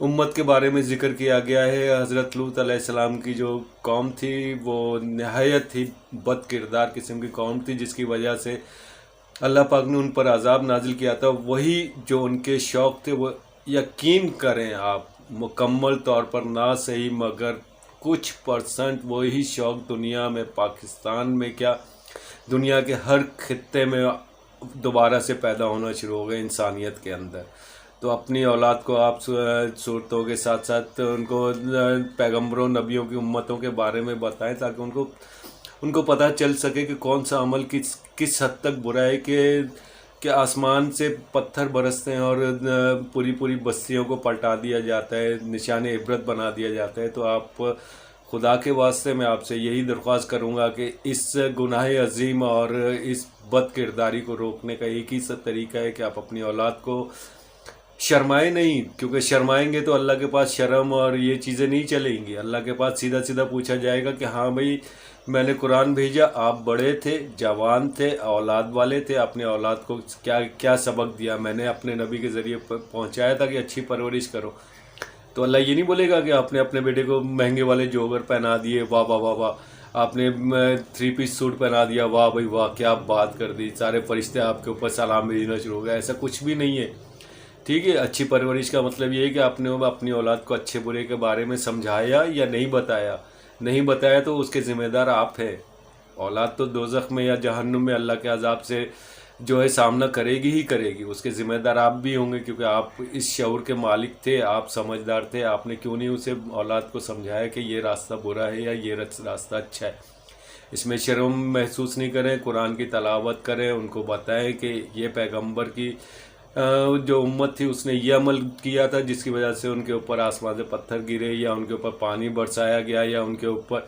امت کے بارے میں ذکر کیا گیا ہے۔ حضرت لوط علیہ السلام کی جو قوم تھی وہ نہایت ہی بد کردار قسم کی قوم تھی، جس کی وجہ سے اللہ پاک نے ان پر عذاب نازل کیا تھا۔ وہی جو ان کے شوق تھے، وہ یقین کریں آپ مکمل طور پر نہ صحیح مگر کچھ پرسنٹ وہی شوق دنیا میں، پاکستان میں کیا دنیا کے ہر خطے میں دوبارہ سے پیدا ہونا شروع ہو گئے انسانیت کے اندر۔ تو اپنی اولاد کو آپ صورتوں کے ساتھ ساتھ ان کو پیغمبروں نبیوں کی امتوں کے بارے میں بتائیں، تاکہ ان کو پتہ چل سکے کہ کون سا عمل کس حد تک برا ہے کہ آسمان سے پتھر برستے ہیں اور پوری بستیوں کو پلٹا دیا جاتا ہے، نشان عبرت بنا دیا جاتا ہے۔ تو آپ خدا کے واسطے میں آپ سے یہی درخواست کروں گا کہ اس گناہ عظیم اور اس بد کرداری کو روکنے کا ایک ہی طریقہ ہے کہ آپ اپنی اولاد کو شرمائیں نہیں، کیونکہ شرمائیں گے تو اللہ کے پاس شرم اور یہ چیزیں نہیں چلیں گی۔ اللہ کے پاس سیدھا پوچھا جائے گا کہ ہاں بھائی میں نے قرآن بھیجا، آپ بڑے تھے، جوان تھے، اولاد والے تھے، اپنے اولاد کو کیا سبق دیا، میں نے اپنے نبی کے ذریعے پہنچایا تھا کہ اچھی پرورش کرو۔ تو اللہ یہ نہیں بولے گا کہ آپ نے اپنے بیٹے کو مہنگے والے جوگر پہنا دیے، واہ واہ واہ واہ، آپ نے 3 پیس سوٹ پہنا دیا، واہ بھائی واہ کیا بات کر دی، سارے فرشتے آپ کے اوپر سلام بھیجنا شروع ہو گئے۔ ایسا کچھ بھی نہیں ہے، ٹھیک ہے۔ اچھی پرورش کا مطلب یہ ہے کہ آپ نے اپنی اولاد کو اچھے برے کے بارے میں سمجھایا یا نہیں بتایا تو اس کے ذمہ دار آپ ہیں۔ اولاد تو دوزخ میں یا جہنم میں اللہ کے عذاب سے جو ہے سامنا کرے گی، اس کے ذمہ دار آپ بھی ہوں گے، کیونکہ آپ اس شعور کے مالک تھے، آپ سمجھدار تھے۔ آپ نے کیوں نہیں اسے اولاد کو سمجھایا کہ یہ راستہ برا ہے یا یہ راستہ اچھا ہے؟ اس میں شرم محسوس نہیں کریں، قرآن کی تلاوت کریں، ان کو بتائیں کہ یہ پیغمبر کی جو امت تھی اس نے یہ عمل کیا تھا جس کی وجہ سے ان کے اوپر آسمان سے پتھر گرے، یا ان کے اوپر پانی برسایا گیا، یا ان کے اوپر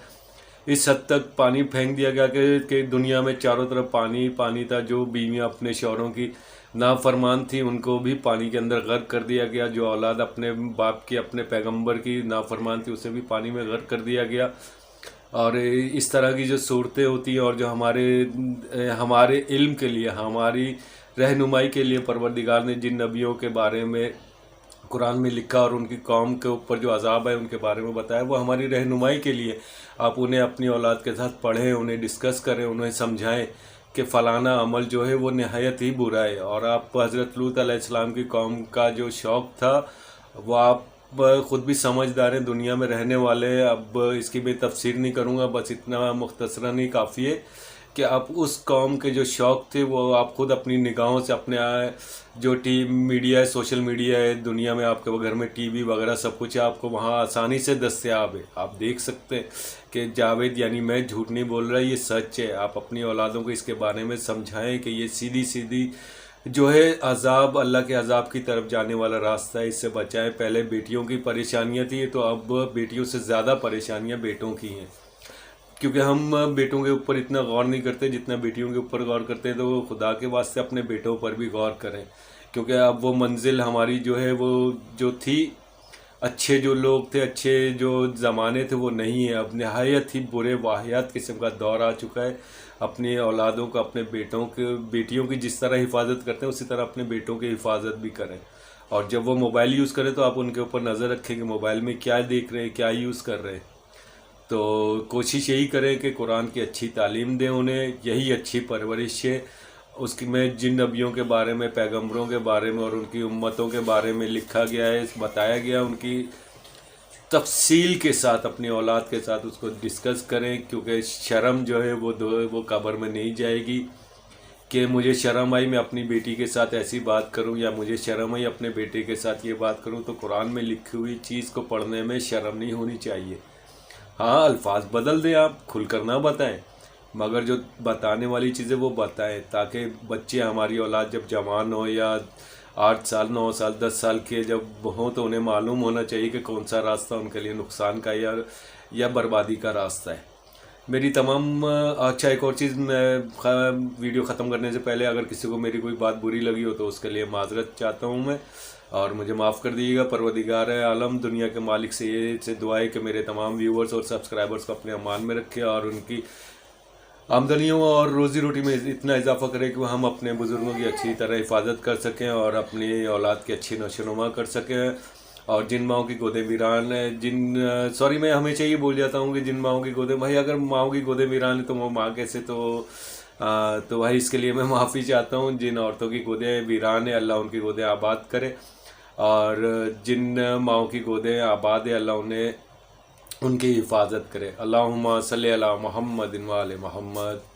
اس حد تک پانی پھینک دیا گیا کہ دنیا میں چاروں طرف پانی تھا۔ جو بیویاں اپنے شوہروں کی نافرمان تھی ان کو بھی پانی کے اندر غرق کر دیا گیا، جو اولاد اپنے باپ کی، اپنے پیغمبر کی نافرمان تھی اسے بھی پانی میں غرق کر دیا گیا۔ اور اس طرح کی جو صورتیں ہوتی ہیں اور جو ہمارے علم کے لیے، ہماری رہنمائی کے لیے پروردگار نے جن نبیوں کے بارے میں قرآن میں لکھا اور ان کی قوم کے اوپر جو عذاب ہے ان کے بارے میں بتایا، وہ ہماری رہنمائی کے لیے۔ آپ انہیں اپنی اولاد کے ساتھ پڑھیں، انہیں ڈسکس کریں، انہیں سمجھائیں کہ فلانا عمل جو ہے وہ نہایت ہی برا ہے۔ اور آپ حضرت لوط علیہ السلام کی قوم کا جو شوق تھا وہ آپ خود بھی سمجھدار ہیں، دنیا میں رہنے والے ہیں۔ اب اس کی میں تفسیر نہیں کروں گا، بس اتنا مختصراً ہی کافی ہے کہ آپ اس قوم کے جو شوق تھے وہ آپ خود اپنی نگاہوں سے، اپنے جو میڈیا ہے، سوشل میڈیا ہے، دنیا میں آپ کے گھر میں ٹی وی وغیرہ سب کچھ ہے، آپ کو وہاں آسانی سے دستیاب ہے، آپ دیکھ سکتے ہیں کہ جاوید یعنی میں جھوٹ نہیں بول رہا، یہ سچ ہے۔ آپ اپنی اولادوں کو اس کے بارے میں سمجھائیں کہ یہ سیدھی جو ہے عذاب، اللہ کے عذاب کی طرف جانے والا راستہ ہے، اس سے بچائیں۔ پہلے بیٹیوں کی پریشانیاں تھیں تو اب بیٹیوں سے زیادہ پریشانیاں بیٹوں کی ہیں، کیونکہ ہم بیٹوں کے اوپر اتنا غور نہیں کرتے جتنا بیٹیوں کے اوپر غور کرتے ہیں۔ تو خدا کے واسطے اپنے بیٹوں پر بھی غور کریں، کیونکہ اب وہ منزل ہماری جو ہے وہ جو تھی، اچھے جو لوگ تھے، اچھے جو زمانے تھے وہ نہیں ہے، اب نہایت ہی برے واحد قسم کا دور آ چکا ہے۔ اپنی اولادوں کو، اپنے بیٹیوں کی جس طرح حفاظت کرتے ہیں اسی طرح اپنے بیٹوں کی حفاظت بھی کریں۔ اور جب وہ موبائل یوز کریں تو آپ ان کے اوپر نظر رکھیں کہ موبائل میں کیا دیکھ رہے ہیں، کیا یوز کر رہے ہیں۔ تو کوشش یہی کریں کہ قرآن کی اچھی تعلیم دیں انہیں، یہی اچھی پرورش ہے۔ اس کی میں جن نبیوں کے بارے میں، پیغمبروں کے بارے میں اور ان کی امتوں کے بارے میں لکھا گیا ہے، بتایا گیا، ان کی تفصیل کے ساتھ اپنی اولاد کے ساتھ اس کو ڈسکس کریں، کیونکہ شرم جو ہے وہ قبر میں نہیں جائے گی کہ مجھے شرم آئی میں اپنی بیٹی کے ساتھ ایسی بات کروں، یا مجھے شرم آئی اپنے بیٹے کے ساتھ یہ بات کروں۔ تو قرآن میں لکھی ہوئی چیز کو پڑھنے میں شرم نہیں ہونی چاہیے۔ ہاں الفاظ بدل دیں، آپ کھل کر نہ بتائیں، مگر جو بتانے والی چیزیں وہ بتائیں، تاکہ بچے، ہماری اولاد جب جوان ہو یا 8 سال 9 سال 10 سال کے جب ہوں تو انہیں معلوم ہونا چاہیے کہ کون سا راستہ ان کے لیے نقصان کا یا بربادی کا راستہ ہے۔ میری تمام اچھا ایک اور چیز، میں ویڈیو ختم کرنے سے پہلے اگر کسی کو میری کوئی بات بری لگی ہو تو اس کے لیے معذرت چاہتا ہوں میں، اور مجھے معاف کر دیجیے گا۔ پروردگار عالم دنیا کے مالک سے دعا ہے کہ میرے تمام ویورز اور سبسکرائبرز کو اپنے امان میں رکھے اور ان کی آمدنیوں اور روزی روٹی میں اتنا اضافہ کرے کہ ہم اپنے بزرگوں کی اچھی طرح حفاظت کر سکیں اور اپنی اولاد کی اچھی نشو و نما کر سکیں۔ اور جن ماؤں کی گودیں ویران ہیں، سوری میں ہمیشہ یہ بول جاتا ہوں کہ جن ماؤں کی گودیں، بھائی اگر ماؤں کی گودیں ویران ہیں تو وہ ماں کیسے؟ تو بھائی اس کے لیے میں معافی چاہتا ہوں. جن عورتوں کی گودیں ویران ہیں اللہ ان کی گودیں آباد کرے، اور جن ماؤں کی گودیں آباد ہیں اللہ انہیں ان کی حفاظت کرے. اللہم صلی علی محمد و آل محمد.